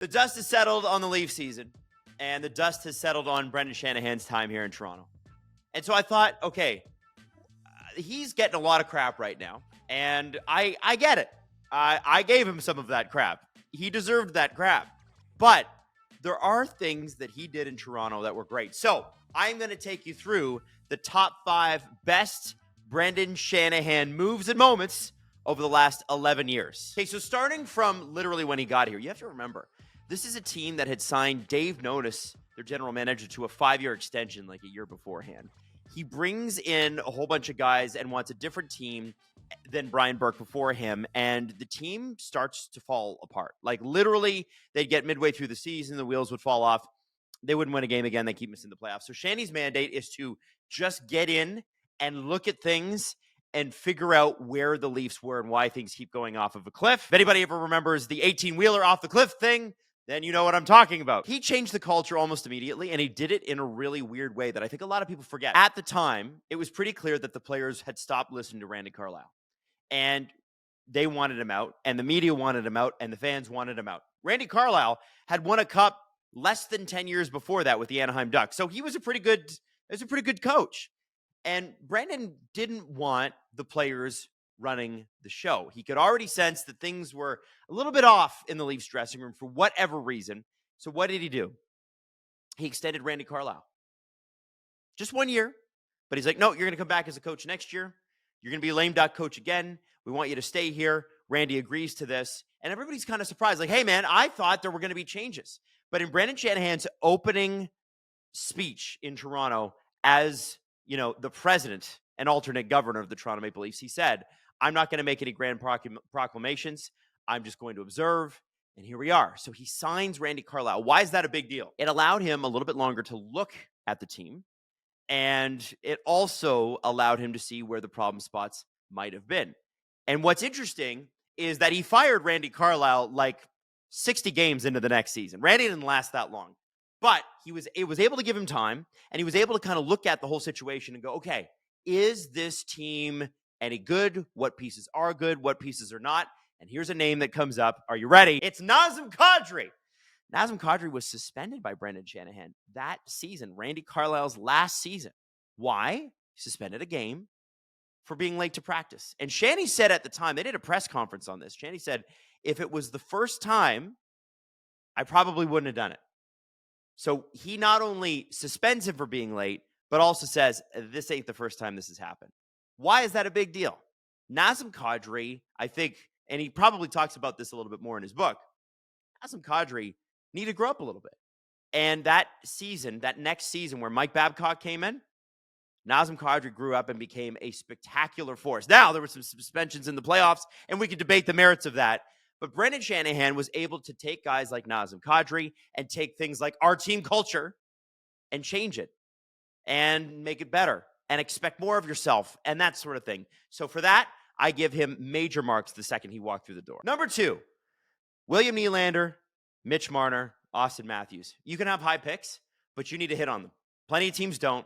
The dust has settled on the Leaf season, and the dust has settled on Brendan Shanahan's time here in Toronto. And so I thought, okay, he's getting a lot of crap right now, and I get it. I gave him some of that crap. He deserved that crap. But there are things that he did in Toronto that were great. So I'm going to take you through the top 5 best Brendan Shanahan moves and moments over the last 11 years. Okay, so starting from literally when he got here, you have to remember, this is a team that had signed Dave Notice, their general manager, to a 5-year extension like a year beforehand. He brings in a whole bunch of guys and wants a different team than Brian Burke before him, and the team starts to fall apart. Like, literally, they'd get midway through the season, the wheels would fall off. They wouldn't win a game again. They keep missing the playoffs. So Shanny's mandate is to just get in and look at things and figure out where the Leafs were and why things keep going off of a cliff. If anybody ever remembers the 18-wheeler off the cliff thing, then you know what I'm talking about. He changed the culture almost immediately, and he did it in a really weird way that I think a lot of people forget. At the time, it was pretty clear that the players had stopped listening to Randy Carlyle, and they wanted him out, and the media wanted him out, and the fans wanted him out. Randy Carlyle had won a cup less than 10 years before that with the Anaheim Ducks, so he was a pretty good coach. And Brendan didn't want the players running the show. He could already sense that things were a little bit off in the Leafs dressing room for whatever reason. So what did he do? He extended Randy Carlyle. Just 1 year. But he's like, no, you're going to come back as a coach next year. You're going to be a lame duck coach again. We want you to stay here. Randy agrees to this. And everybody's kind of surprised. Like, hey, man, I thought there were going to be changes. But in Brendan Shanahan's opening speech in Toronto as, the president and alternate governor of the Toronto Maple Leafs, he said, I'm not going to make any grand proclamations. I'm just going to observe. And here we are. So he signs Randy Carlyle. Why is that a big deal? It allowed him a little bit longer to look at the team. And it also allowed him to see where the problem spots might have been. And what's interesting is that he fired Randy Carlyle like 60 games into the next season. Randy didn't last that long. But it was able to give him time, and he was able to kind of look at the whole situation and go, okay, is this team any good? What pieces are good? What pieces are not? And here's a name that comes up. Are you ready? It's Nazem Kadri. Nazem Kadri was suspended by Brendan Shanahan that season, Randy Carlyle's last season. Why? He suspended a game for being late to practice. And Shanny said at the time, they did a press conference on this. Shanny said, if it was the first time, I probably wouldn't have done it. So he not only suspends him for being late, but also says, this ain't the first time this has happened. Why is that a big deal? Nazem Kadri, I think, and he probably talks about this a little bit more in his book, Nazem Kadri needed to grow up a little bit. And that next season where Mike Babcock came in, Nazem Kadri grew up and became a spectacular force. Now, there were some suspensions in the playoffs, and we could debate the merits of that. But Brendan Shanahan was able to take guys like Nazem Kadri and take things like our team culture and change it and make it better and expect more of yourself and that sort of thing. So for that, I give him major marks the second he walked through the door. Number 2, William Nylander, Mitch Marner, Austin Matthews. You can have high picks, but you need to hit on them. Plenty of teams don't.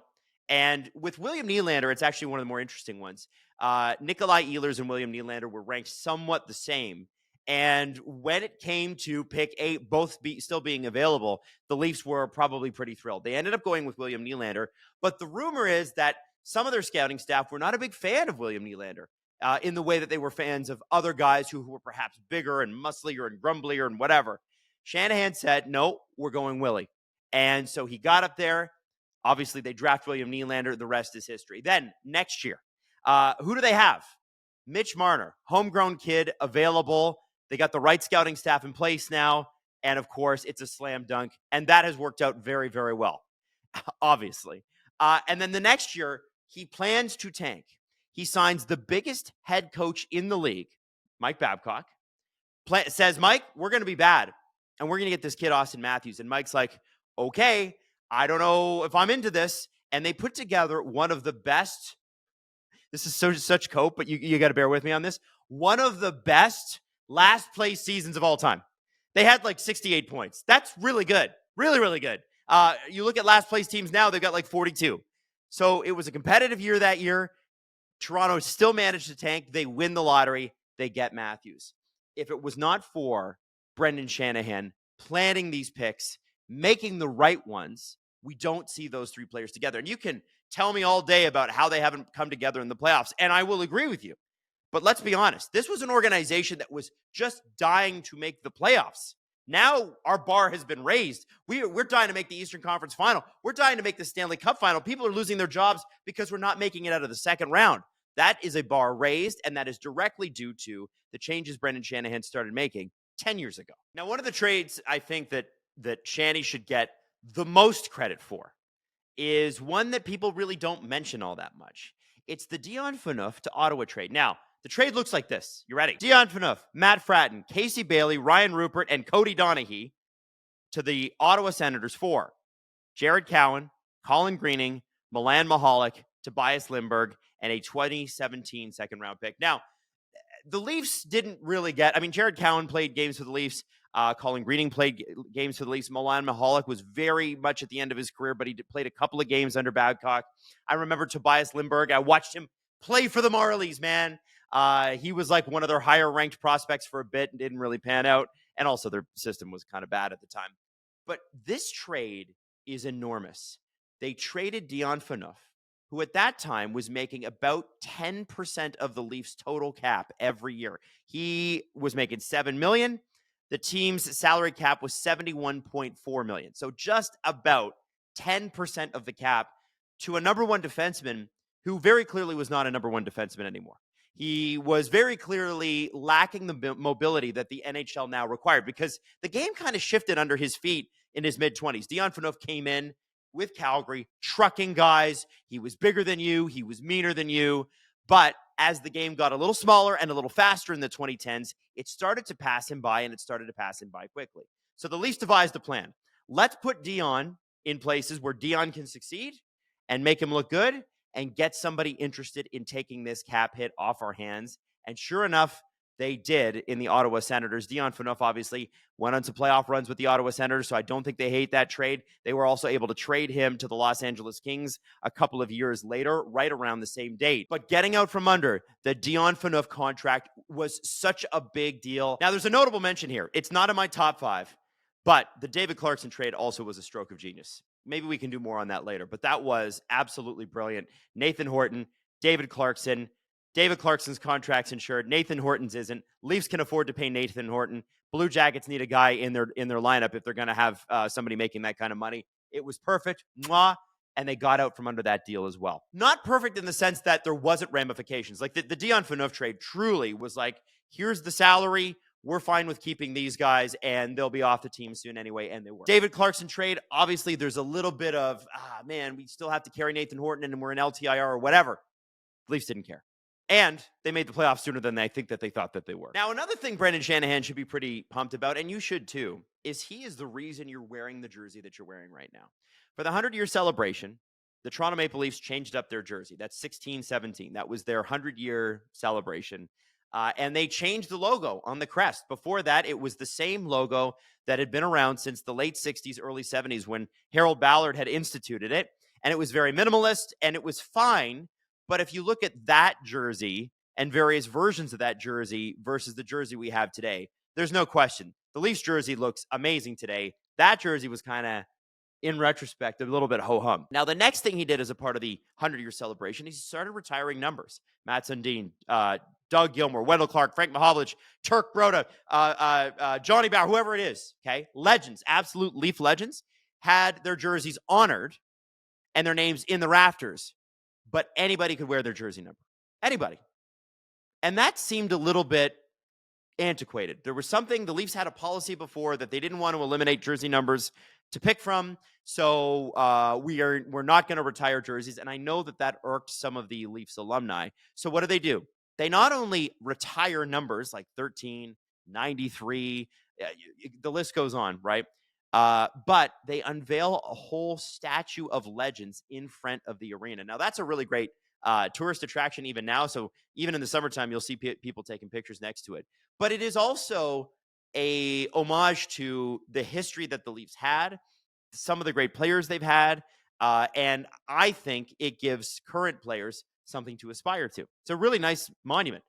And with William Nylander, it's actually one of the more interesting ones. Nikolai Ehlers and William Nylander were ranked somewhat the same. And when it came to pick 8, still being available, the Leafs were probably pretty thrilled. They ended up going with William Nylander. But the rumor is that some of their scouting staff were not a big fan of William Nylander in the way that they were fans of other guys who were perhaps bigger and musclier and grumblier and whatever. Shanahan said, no, we're going Willie. And so he got up there. Obviously, they draft William Nylander. The rest is history. Then, next year, who do they have? Mitch Marner, homegrown kid, available. They got the right scouting staff in place now. And, of course, it's a slam dunk. And that has worked out very, very well, obviously. And then the next year, he plans to tank. He signs the biggest head coach in the league, Mike Babcock, says, Mike, we're going to be bad. And we're going to get this kid, Austin Matthews. And Mike's like, okay, I don't know if I'm into this. And they put together one of the best. This is such cope, but you got to bear with me on this. One of the best last place seasons of all time. They had like 68 points. That's really good. Really, really good. You look at last place teams now, they've got like 42. So it was a competitive year that year. Toronto still managed to tank. They win the lottery. They get Matthews. If it was not for Brendan Shanahan, planning these picks, making the right ones, we don't see those three players together. And you can tell me all day about how they haven't come together in the playoffs, and I will agree with you. But let's be honest, this was an organization that was just dying to make the playoffs. Now our bar has been raised. We're dying to make the Eastern Conference final. We're dying to make the Stanley Cup final. People are losing their jobs because we're not making it out of the second round. That is a bar raised, and that is directly due to the changes Brendan Shanahan started making 10 years ago. Now, one of the trades I think that Shanny should get the most credit for is one that people really don't mention all that much. It's the Dion Phaneuf to Ottawa trade. Now, the trade looks like this. You ready? Dion Phaneuf, Matt Fratton, Casey Bailey, Ryan Rupert, and Cody Donaghy to the Ottawa Senators for Jared Cowan, Colin Greening, Milan Mahalik, Tobias Lindberg, and a 2017 second-round pick. Now, the Leafs didn't really get... I mean, Jared Cowan played games for the Leafs. Colin Greening played games for the Leafs. Milan Mahalik was very much at the end of his career, but he played a couple of games under Babcock. I remember Tobias Lindberg. I watched him play for the Marlies, man. He was like one of their higher-ranked prospects for a bit and didn't really pan out. And also their system was kind of bad at the time. But this trade is enormous. They traded Dion Phaneuf, who at that time was making about 10% of the Leafs' total cap every year. He was making $7 million. The team's salary cap was $71.4 million. So just about 10% of the cap to a number one defenseman who very clearly was not a number one defenseman anymore. He was very clearly lacking the mobility that the NHL now required because the game kind of shifted under his feet in his mid-20s. Dion Phaneuf came in with Calgary, trucking guys. He was bigger than you. He was meaner than you. But as the game got a little smaller and a little faster in the 2010s, it started to pass him by, and it started to pass him by quickly. So the Leafs devised a plan. Let's put Dion in places where Dion can succeed and make him look good and get somebody interested in taking this cap hit off our hands. And sure enough, they did in the Ottawa Senators. Dion Phaneuf obviously went on to playoff runs with the Ottawa Senators, so I don't think they hate that trade. They were also able to trade him to the Los Angeles Kings a couple of years later, right around the same date. But getting out from under the Dion Phaneuf contract was such a big deal. Now, there's a notable mention here. It's not in my top five, but the David Clarkson trade also was a stroke of genius. Maybe we can do more on that later, but that was absolutely brilliant. Nathan Horton, David Clarkson. David Clarkson's contract's insured. Nathan Horton's isn't. Leafs can afford to pay Nathan Horton. Blue Jackets need a guy in their lineup if they're going to have somebody making that kind of money. It was perfect. Mwah. And they got out from under that deal as well. Not perfect in the sense that there wasn't ramifications. Like the Dion Phaneuf trade truly was like, here's the salary. We're fine with keeping these guys, and they'll be off the team soon anyway, and they were. David Clarkson trade, obviously there's a little bit of, man, we still have to carry Nathan Horton, and we're in LTIR or whatever. The Leafs didn't care. And they made the playoffs sooner than I think that they thought that they were. Now, another thing Brendan Shanahan should be pretty pumped about, and you should too, is he is the reason you're wearing the jersey that you're wearing right now. For the 100-year celebration, the Toronto Maple Leafs changed up their jersey. That's 16-17. That was their 100-year celebration. And they changed the logo on the crest. Before that, it was the same logo that had been around since the late 60s, early 70s when Harold Ballard had instituted it. And it was very minimalist, and it was fine. But if you look at that jersey and various versions of that jersey versus the jersey we have today, there's no question. The Leafs jersey looks amazing today. That jersey was kind of, in retrospect, a little bit ho-hum. Now, the next thing he did as a part of the 100-year celebration, he started retiring numbers. Matt Sundin, Doug Gilmour, Wendell Clark, Frank Mahovlich, Turk Broda, Johnny Bauer, whoever it is, okay? Legends, absolute Leaf legends, had their jerseys honored and their names in the rafters, but anybody could wear their jersey number. Anybody. And that seemed a little bit antiquated. There was something, the Leafs had a policy before that they didn't want to eliminate jersey numbers to pick from, so we're not going to retire jerseys, and I know that irked some of the Leafs alumni. So what do? They not only retire numbers like 13, 93, the list goes on, right? But they unveil a whole statue of legends in front of the arena. Now, that's a really great tourist attraction even now. So even in the summertime, you'll see people taking pictures next to it. But it is also a homage to the history that the Leafs had, some of the great players they've had, and I think it gives current players something to aspire to. It's a really nice monument.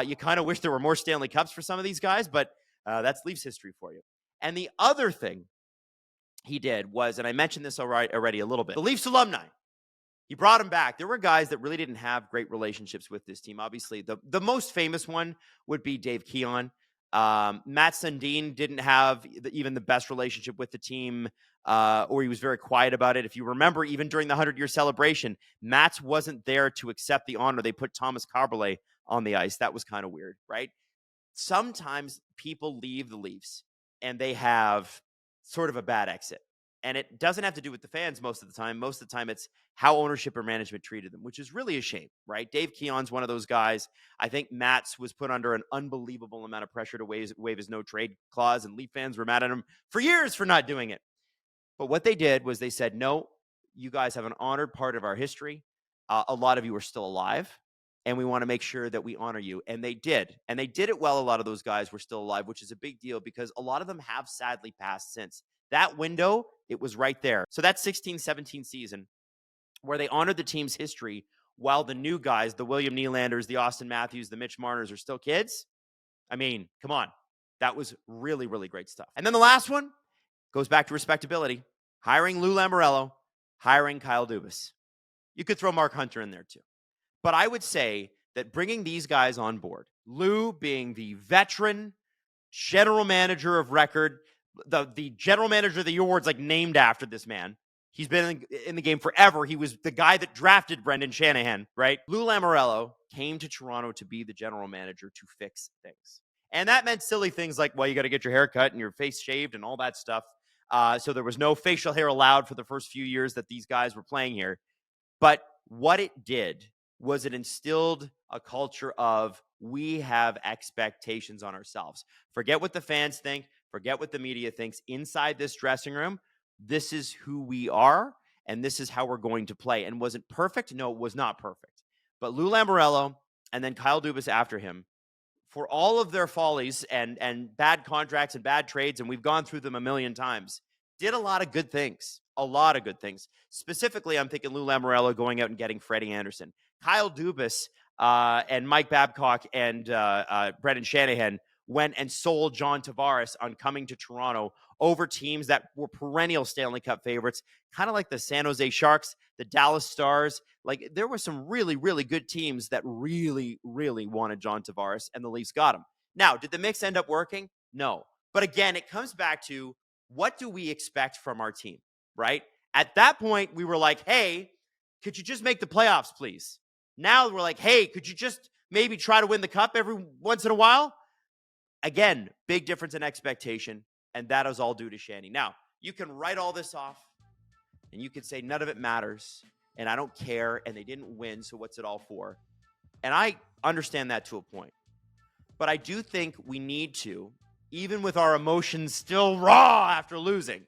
You kind of wish there were more Stanley Cups for some of these guys, but that's Leafs history for you. And the other thing he did was, and I mentioned this already a little bit, the Leafs alumni. He brought him back. There were guys that really didn't have great relationships with this team. Obviously, the most famous one would be Dave Keon. Matt Sundin didn't have even the best relationship with the team, or he was very quiet about it. If you remember, even during the 100-year celebration, Matt wasn't there to accept the honor. They put Thomas Carberlet on the ice. That was kind of weird, right? Sometimes people leave the Leafs and they have sort of a bad exit. And it doesn't have to do with the fans most of the time. Most of the time, it's how ownership or management treated them, which is really a shame, right? Dave Keon's one of those guys. I think Matt's was put under an unbelievable amount of pressure to waive his no-trade clause, and Leaf fans were mad at him for years for not doing it. But what they did was they said, no, you guys have an honored part of our history. A lot of you are still alive, and we want to make sure that we honor you. And they did. And they did it well. A lot of those guys were still alive, which is a big deal because a lot of them have sadly passed since. That window, it was right there. So that 16-17 season where they honored the team's history while the new guys, the William Nylanders, the Austin Matthews, the Mitch Marners are still kids. I mean, come on. That was really, really great stuff. And then the last one goes back to respectability. Hiring Lou Lamoriello, hiring Kyle Dubas. You could throw Mark Hunter in there too. But I would say that bringing these guys on board, Lou being the veteran general manager of record, the general manager of the awards like named after this man. He's been in the game forever. He was the guy that drafted Brendan Shanahan, right? Lou Lamoriello came to Toronto to be the general manager to fix things. And that meant silly things like, well, you got to get your hair cut and your face shaved and all that stuff. So there was no facial hair allowed for the first few years that these guys were playing here. But what it did was it instilled a culture of we have expectations on ourselves. Forget what the fans think. Forget what the media thinks. Inside this dressing room, this is who we are, and this is how we're going to play. And was it perfect? No, it was not perfect. But Lou Lamoriello and then Kyle Dubas after him, for all of their follies and bad contracts and bad trades, and we've gone through them a million times, did a lot of good things. A lot of good things. Specifically, I'm thinking Lou Lamoriello going out and getting Freddie Anderson. Kyle Dubas and Mike Babcock and Brendan Shanahan went and sold John Tavares on coming to Toronto over teams that were perennial Stanley Cup favorites, kind of like the San Jose Sharks, the Dallas Stars. Like, there were some really, really good teams that really, really wanted John Tavares, and the Leafs got him. Now, did the mix end up working? No. But again, it comes back to what do we expect from our team, right? At that point, we were like, hey, could you just make the playoffs, please? Now we're like, hey, could you just maybe try to win the cup every once in a while? Again, big difference in expectation, and that is all due to Shanny. Now, you can write all this off, and you can say none of it matters, and I don't care, and they didn't win, so what's it all for? And I understand that to a point. But I do think we need to, even with our emotions still raw after losing,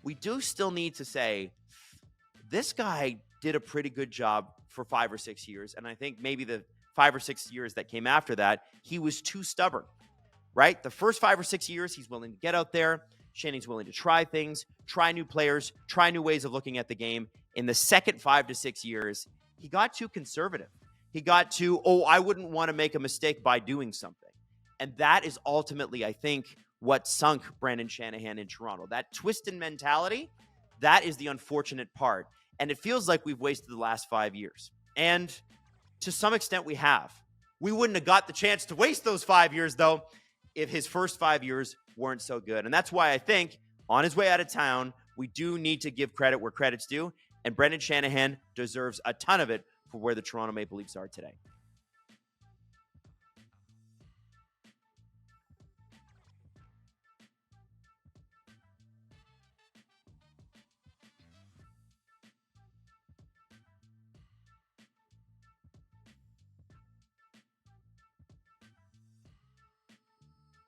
we do still need to say, this guy did a pretty good job for 5 or 6 years, and I think maybe the 5 or 6 years that came after that, he was too stubborn. Right? The first 5 or 6 years, he's willing to get out there. Shanny's willing to try things, try new players, try new ways of looking at the game. In the second 5 to 6 years, he got too conservative. He got too, I wouldn't want to make a mistake by doing something. And that is ultimately, I think, what sunk Brendan Shanahan in Toronto. That twisted mentality, that is the unfortunate part. And it feels like we've wasted the last 5 years. And to some extent, we have. We wouldn't have got the chance to waste those 5 years, though, if his first 5 years weren't so good. And that's why I think on his way out of town, we do need to give credit where credit's due. And Brendan Shanahan deserves a ton of it for where the Toronto Maple Leafs are today.